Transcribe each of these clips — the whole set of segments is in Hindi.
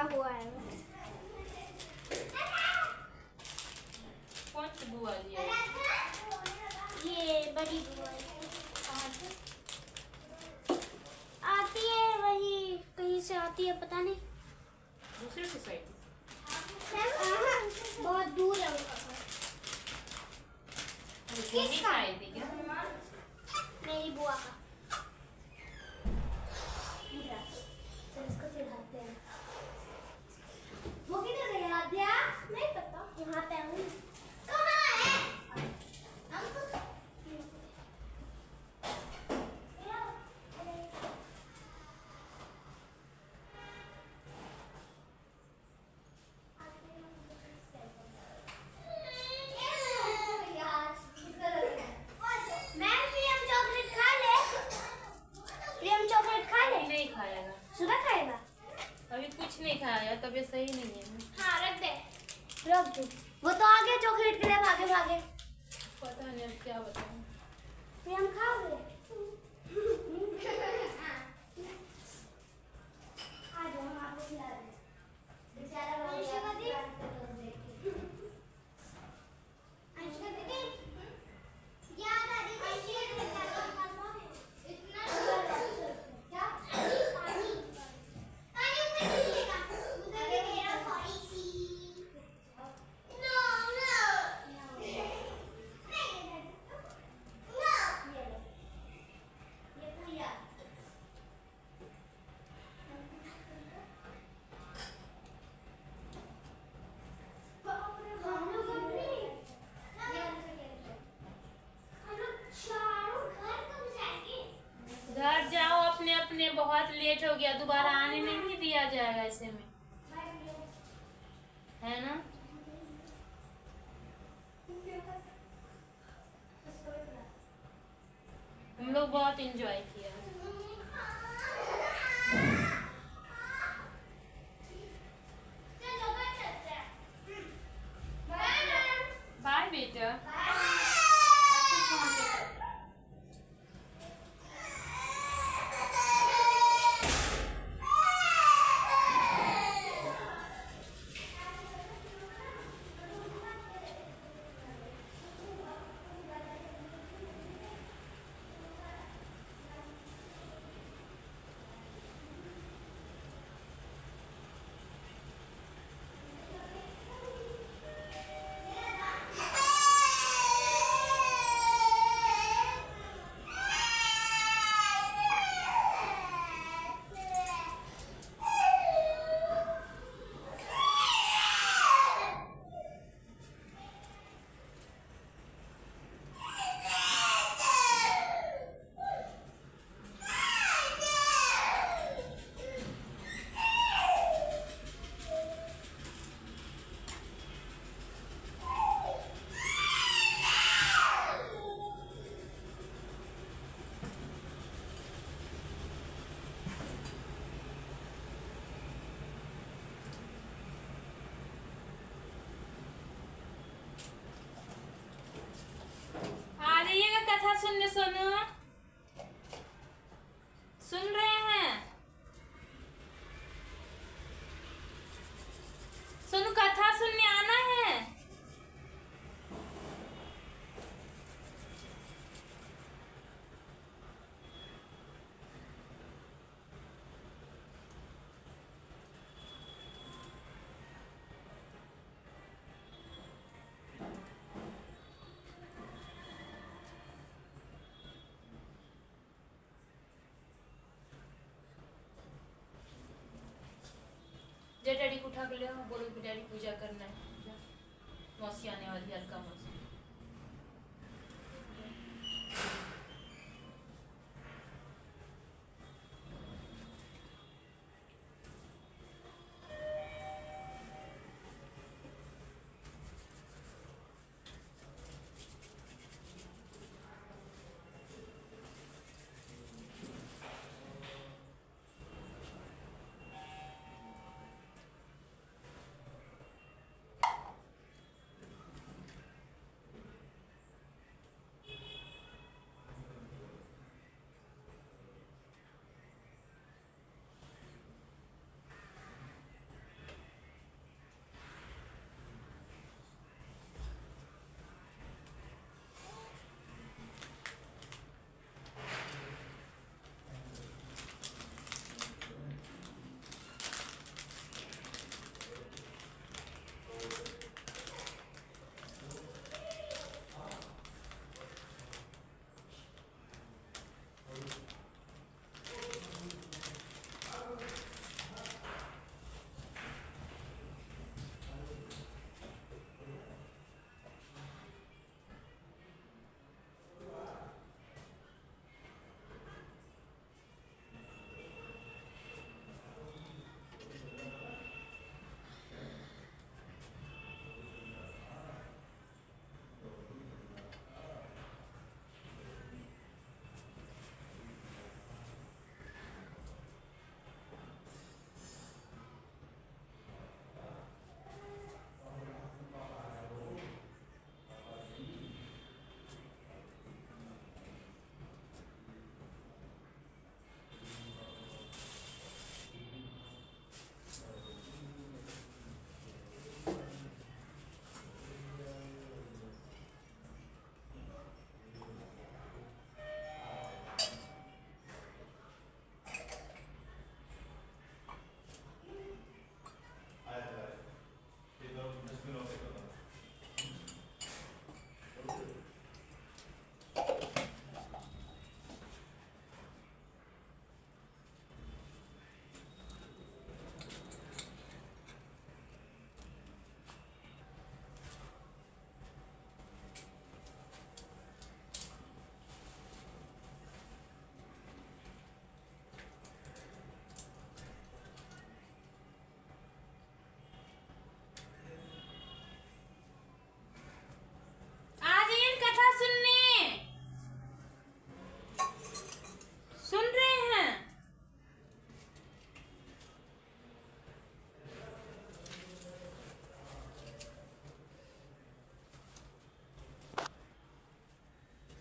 बुआ हुआ है। कौन सी बुआ जी है? ये बड़ी बुआ आती है, वही कहीं से आती है, पता नहीं। दूसरे सोसाइटी बहुत दूर है उनका घर। किसका आई थी क्या? मेरी बुआ का। इसको सिखाते हैं। वो किधर गई आद्या? नहीं पता। यहाँ पे हूँ। कहाँ है? नहीं खाएगा, सुबह खाएगा? अभी कुछ नहीं खाया, तबीयत सही नहीं है ना। हाँ रख दे, रख दे। वो तो आ गया चॉकलेट के लिए भागे भागे। पता नहीं अब क्या बताऊं। फिर हम खाओगे? आ जाओ, हम आपको खिला रहे हैं। बेचारा अंशिका दी, अंशिका दीदी, याद आ रही है इतना क्या पानी पानी ऊपर गिरेगा, उधर गिरेगा। सॉरी सी, नो नो नहीं नो, ये पूरा घर जाओ अपने अपने, बहुत लेट हो गया, दोबारा आने नहीं दिया जाएगा ऐसे में, है ना? हम लोग बहुत एंजॉय किया। बाय बेटा। आ जाइएगा कथा सुनने। सोनू सुन रहे हैं? सोनू कथा सुनने आना है। जे डैडी को उठा के ले आओ, बोलो कि डैडी पूजा करना है। मौसी आने वाली है, हल्का मौसी।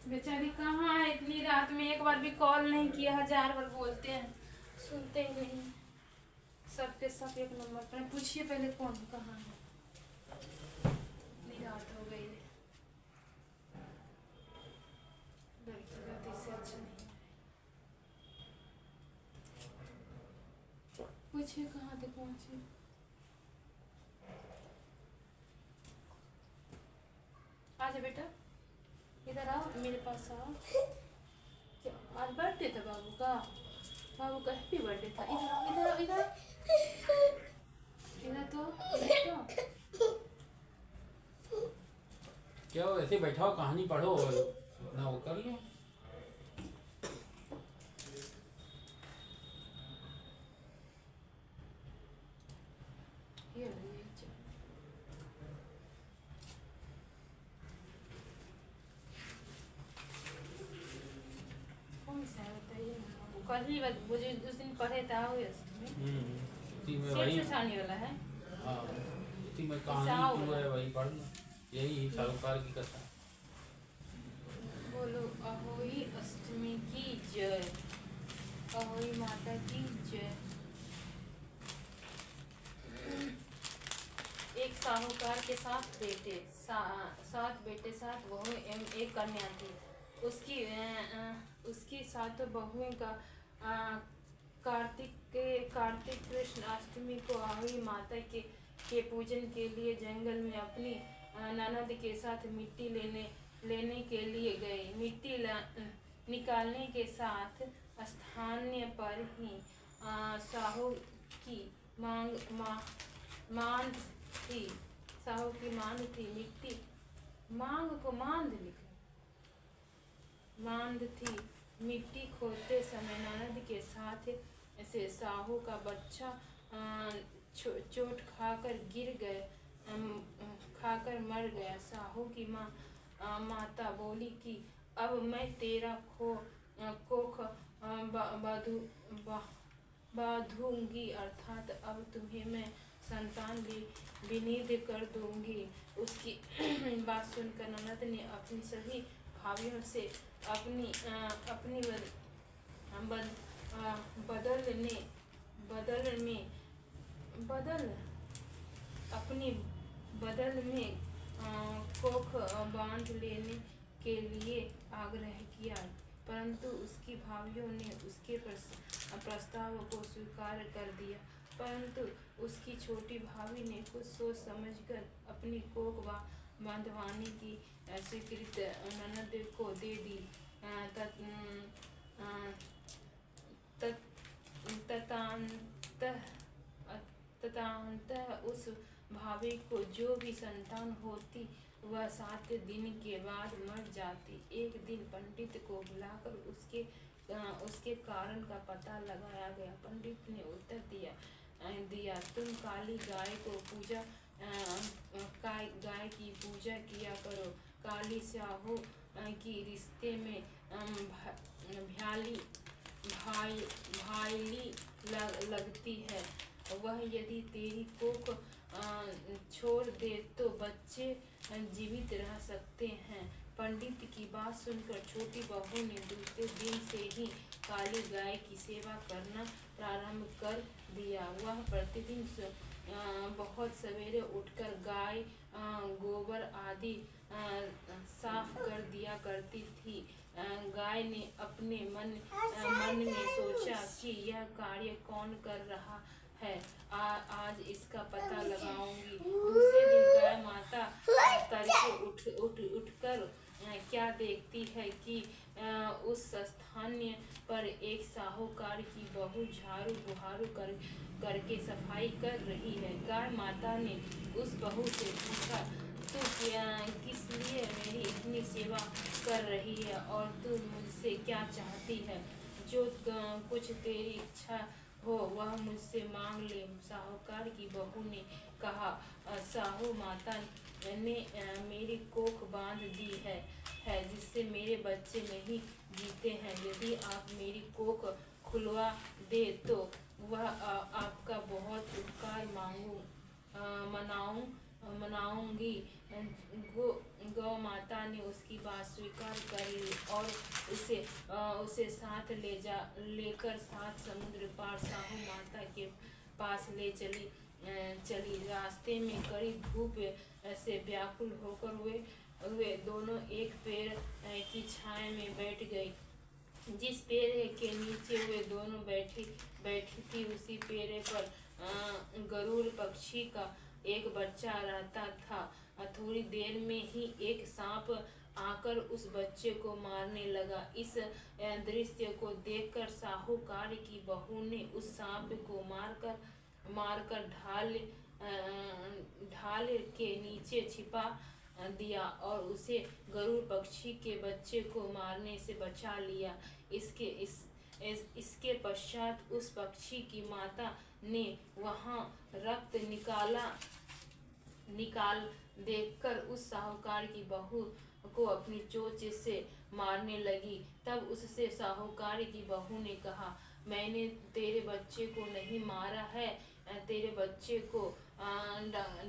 बेचारी कहाँ है इतनी रात में, एक बार भी कॉल नहीं किया, 1000 बार बोलते हैं सुनते ही नहीं। सबके सब एक नंबर पर। पूछिए पहले कौन कहाँ है, इतनी रात हो गई है। लड़की का इससे अच्छा नहीं है। पूछिए कहाँ तक पहुँचे। आजा बेटा, इधर आओ, मेरे पास आओ। क्या आज बर्थडे था बाबू का? बाबू का हैप्पी बर्थडे था। इधर इधर इधर तो क्या हो, ऐसे बैठाओ, कहानी पढ़ो और अपना वो कर लो। ये लीजिए, चलो। कौन सा है बताइए ना। वो कल ही वो जो उस दिन पढ़े था वो इसी में सेब वही, से छानी वाला है। हाँ इसी में साहू कहानी जो वाला। है वही पढ़ लो। यही साहूकार की कथा। बोलो अहोई अष्टमी की जय, अहोई माता की जय। एक साहूकार के 7 बेटे, 7 बेटे 7 बहुएं एवं 1 कन्या थी। उसकी 7 बहुओं का कार्तिक कृष्ण अष्टमी को अहोई माता के पूजन के लिए जंगल में अपनी ननद के साथ मिट्टी लेने के लिए गए। मिट्टी निकालने के साथ स्थानीय पर ही साहू की मांग थी। साहू की मांग थी मिट्टी, मांग को मांद लिखे, मांद थी। मिट्टी खोदते समय ननद के साथ से साहू का बच्चा चोट खाकर गिर गए, खाकर मर गया। साहू की माता बोली कि अब मैं तेरा कोख बांधूंगी, अर्थात अब तुम्हें मैं संतान विनीत कर दूंगी। उसकी बात सुनकर ननद ने अपनी सभी भाभियों से अपनी बदल में कोख बांध लेने के लिए आग्रह किया, परंतु उसकी भाभियों ने उसके प्रस्ताव को स्वीकार कर दिया। परंतु उसकी छोटी भाभी ने कुछ सोच समझकर अपनी कोख बांधवाने की स्वीकृति ननद को दे दी। तदनंतर उस भाभी को जो भी संतान होती वह 7 दिन के बाद मर जाती। एक दिन पंडित को बुलाकर उसके कारण का पता लगाया गया। पंडित ने उत्तर दिया तुम काली गाय की पूजा किया करो। काली साहू की रिश्ते में भाईली लगती है। वह यदि तेरी कोख छोड़ दे तो बच्चे जीवित रह सकते हैं। पंडित की बात सुनकर छोटी बहू ने दूसरे दिन से ही काली गाय की सेवा करना प्रारंभ कर दिया। वह प्रतिदिन बहुत सवेरे उठकर गाय गोबर आदि साफ कर दिया करती थी। गाय ने अपने मन में सोचा कि यह कार्य कौन कर रहा है, आज इसका पता लगाऊंगी। दूसरे दिन गाय माता तड़के उठकर क्या देखती है कि उस स्थान पर एक साहूकार की बहू झाड़ू बुहारू करके सफाई कर रही है। गाय माता ने उस बहू से पूछा, तू किस लिए मेरी इतनी सेवा कर रही है और तू मुझसे क्या चाहती है? जो कुछ तेरी इच्छा हो वह मुझसे मांग ले। साहूकार की बहू ने कहा, साहू माता ने मेरी कोख बांध दी है जिससे मेरे बच्चे नहीं जीते हैं। यदि आप मेरी कोख खुलवा दे तो वह आपका बहुत उपकार मनाऊंगी। गौ माता ने उसकी बात स्वीकार कर ली और उसे साथ लेकर 7 समुद्र पार साहू माता के पास ले चली। रास्ते में कड़ी धूप से व्याकुल होकर वे दोनों एक पेड़ की छाया में बैठ गई। जिस पेड़ के नीचे वे दोनों बैठी थी उसी पेड़ पर गरुड़ पक्षी का एक बच्चा रहता था। थोड़ी देर में ही एक सांप आकर उस बच्चे को मारने लगा। इस दृश्य को देखकर साहूकार की बहू ने उस सांप को मारकर ढाल के नीचे छिपा दिया और उसे गरुड़ पक्षी के बच्चे को मारने से बचा लिया। इसके पश्चात उस पक्षी की माता ने वहां रक्त निकाल देखकर उस साहूकार की बहू को अपनी चोंच से मारने लगी। तब उससे साहूकार की बहू ने कहा, मैंने तेरे बच्चे को नहीं मारा है, तेरे बच्चे को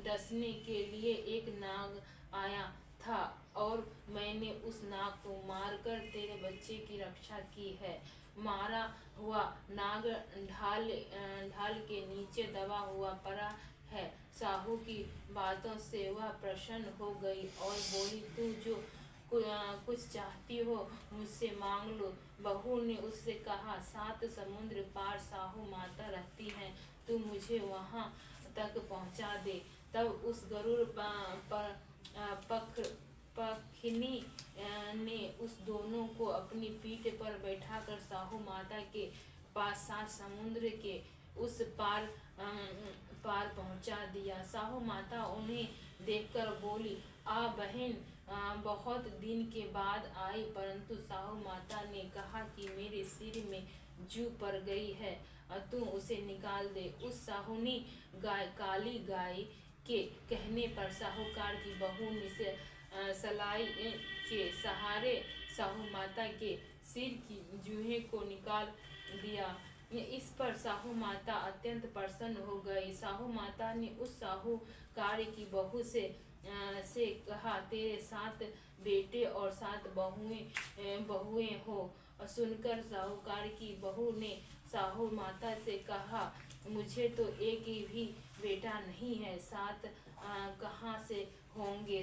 डसने के लिए एक नाग आया था और मैंने उस नाग को मारकर तेरे बच्चे की रक्षा की है। मारा हुआ नाग ढाल के नीचे दबा हुआ पड़ा है। साहू की बातों से वह प्रसन्न हो गई और बोली, तू जो कुछ चाहती हो मुझसे मांग लो। बहू ने उससे कहा, 7 समुद्र पार साहू माता रहती हैं, तू मुझे वहां तक पहुंचा दे। तब उस गरुड़ पखनी ने उस दोनों को अपनी पीठ पर बैठाकर साहू माता के पास 7 समुद्र के उस पार पहुंचा दिया। साहू माता उन्हें देखकर बोली, आ बहन, बहुत दिन के बाद आई। परंतु साहू माता ने कहा कि मेरे सिर में जू पड़ गई है, तुम उसे निकाल दे। उस साहूनी काली गाय के कहने पर साहूकार की बहू ने सलाई के सहारे साहू माता के सिर की जूहे को निकाल दिया। इस पर साहू माता अत्यंत प्रसन्न हो गई। साहू माता ने उस साहूकार की बहू से कहा, तेरे 7 बेटे और 7 बहुएं हो। सुनकर साहूकार की बहू ने साहू माता से कहा, मुझे तो एक भी बेटा नहीं है, 7 कहाँ से होंगे।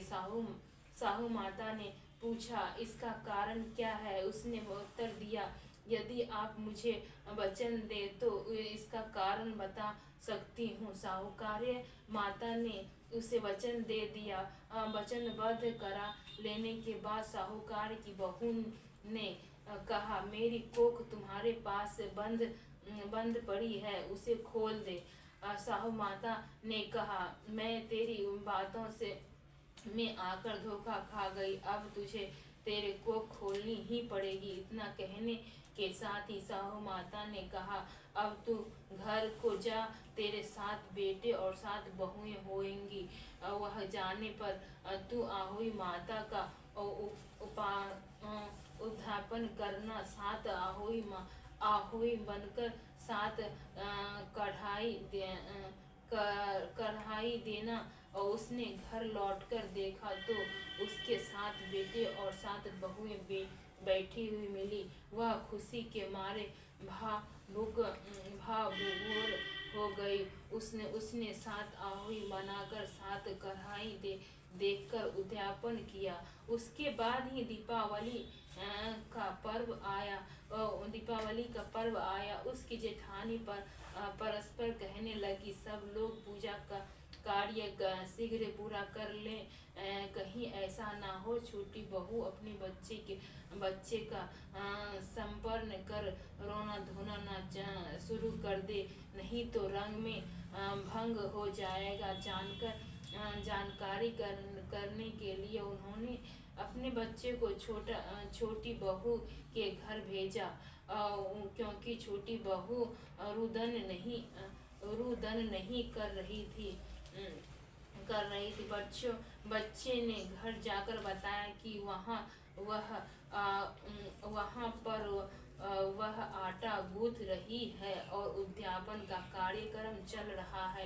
साहू माता ने पूछा, इसका कारण क्या है। उसने उत्तर दिया, यदि आप मुझे वचन दे तो इसका कारण बता सकती हूँ। साहूकार माता ने उसे वचन दे दिया। वचनबद्ध करा लेने के बाद साहूकार की बहू ने कहा, मेरी कोख तुम्हारे पास बंद पड़ी है, उसे खोल दे। साहू माता ने कहा, मैं तेरी बातों से मैं आकर धोखा खा गई, अब तुझे तेरे को खोलनी ही पड़ेगी। इतना कहने के साथ ही साहू माता ने कहा, अब तू घर को जा, तेरे 7 बेटे और 7 बहुएं होंगी। वह जाने पर तू आहुई माता का उद्यापन करना। 7 आहुई बनकर 7 कढ़ाई देना। और उसने घर लौटकर देखा तो उसके 7 बेटे और 7 बहुएं बैठी हुई मिली। वह खुशी के मारे भावुक हो गई। उसने 7 आहुई बनाकर 7 कढ़ाई देखकर उद्यापन किया। उसके बाद ही दीपावली का पर्व आया। उसकी जेठानी परस्पर कहने लगी, सब लोग पूजा का कार्य शीघ्र पूरा कर लें, कहीं ऐसा ना हो छोटी बहू अपने बच्चे का संपर्ण कर रोना धोना ना शुरू कर दे, नहीं तो रंग में भंग हो जाएगा। जानकारी करने के लिए उन्होंने अपने बच्चे को छोटी बहू के घर भेजा, क्योंकि छोटी बहू रुदन नहीं कर रही थी। बच्चे ने घर जाकर बताया कि वहाँ पर वह आटा गूंथ रही है और उद्यापन का कार्यक्रम चल रहा है।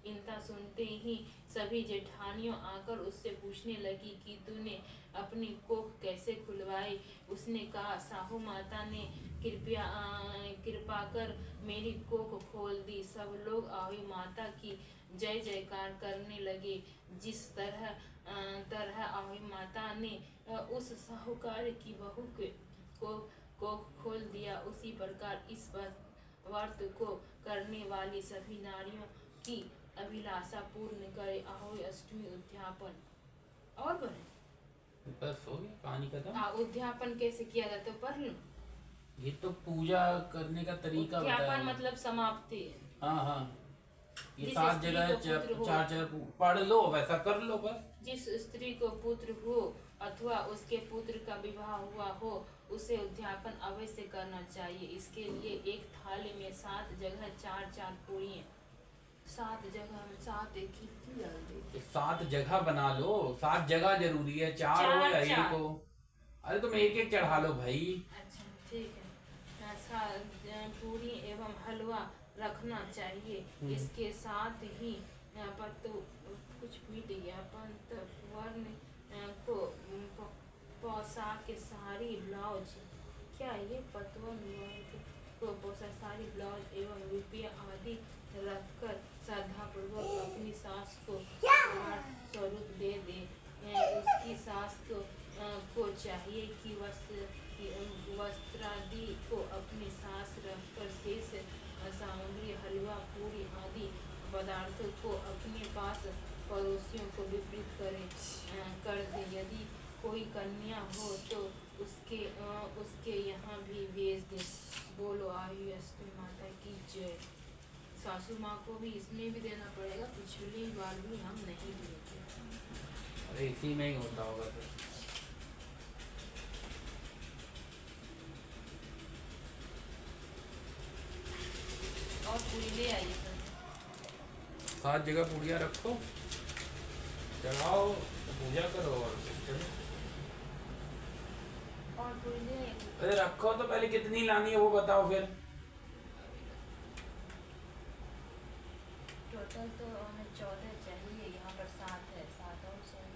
इनका सुनते ही सभी जेठानियों आकर उससे पूछने लगी कि तूने अपनी कोख कैसे खुलवाई। उसने कहा, साहू माता ने कृपा कर मेरी कोख खोल दी। सब लोग आही माता की जय जयकार करने लगे। जिस तरह आही माता ने उस साहूकार की बहू को खोल दिया, उसी प्रकार इस व्रत को करने वाली सभी नारियों की अभिलाषा पूर्ण करे। आहोई अष्टमी उद्यापन। और बढ़े बस हो गया, कहानी खत्म। उद्यापन कैसे किया जाता है पढ़ लो। ये तो पूजा करने का तरीका बताया उद्यापन है। मतलब समाप्ति। हाँ हाँ, ये जिस 7 स्त्री जगह को पुत्र हो, चार पढ़ लो, वैसा कर लो बस। जिस स्त्री को पुत्र हो अथवा उसके पुत्र का विवाह हुआ हो, उसे उद्यापन अवश्य करना चाहिए। इसके लिए एक थाली में 7 जगह 4 पूरी, 7 जगह में 7 एक ही डाल दे। तो 7 जगह बना लो, 7 जगह जरूरी है, 4 हो या 1 हो। अरे तुम एक एक चढ़ा लो भाई। अच्छा ठीक है। 7 पूरी एवं हलवा रखना चाहिए। इसके साथ ही कुछ मिट गया पंत वर्ण को पोशाक साड़ी ब्लाउज, क्या ये पतवन को पोशाक साड़ी ब्लाउज एवं रुपया आदि रखकर श्रद्धापूर्वक अपनी सास को उपहार स्वरूप दे दे। उसकी सास को चाहिए कि वस्त्रादि को अपनी सास रखकर शेष सामग्री हलवा पूरी आदि पदार्थों को अपने पास पड़ोसियों को वितरित कर दे। यदि कोई कन्या हो तो उसके यहाँ भी भेज दे। बोलो आही अष्टमी माता की जय। सासू माँ को भी इसमें भी देना पड़ेगा, पिछली बार भी हम नहीं दिए थे। अरे इसी में ही होता होगा तो। और पूरी ले आइए। 7 जगह पूड़ियाँ रखो, चढ़ाओ, पूजा करो और चलो। और पूरी ले आइए। अरे रखो तो पहले कितनी लानी है वो बताओ फिर। टोटल तो हमें 14 चाहिए, यहाँ पर 7 है, 7 और 7।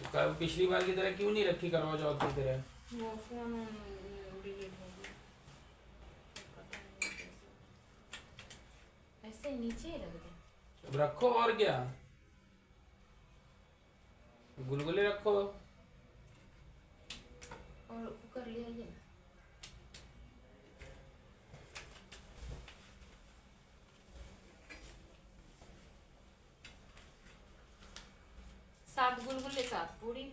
तो पिछली बार की तरह क्यों नहीं रखी करवा चौथ की तरह? वो फोन डिलीट हो गया, पता नहीं कैसे। ऐसे ही नीचे ही रख दे। अब रखो और क्या, गुलगुले रखो। और कुकर ले आइए। 7 गुलगुले 7 पूरी।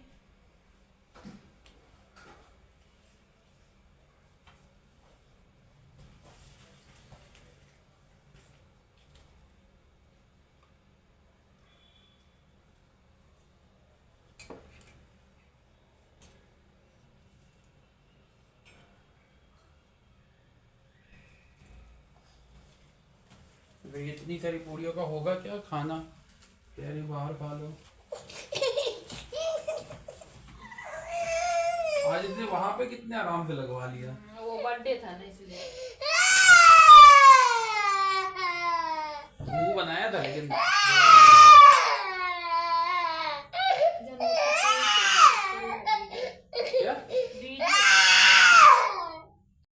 इतनी सारी पूड़ियों का होगा क्या खाना? यार बाहर खा लो। आज इसने वहां पे कितने आराम से लगवा लिया। वो बर्थडे था ना इसलिए। मुंह बनाया था लेकिन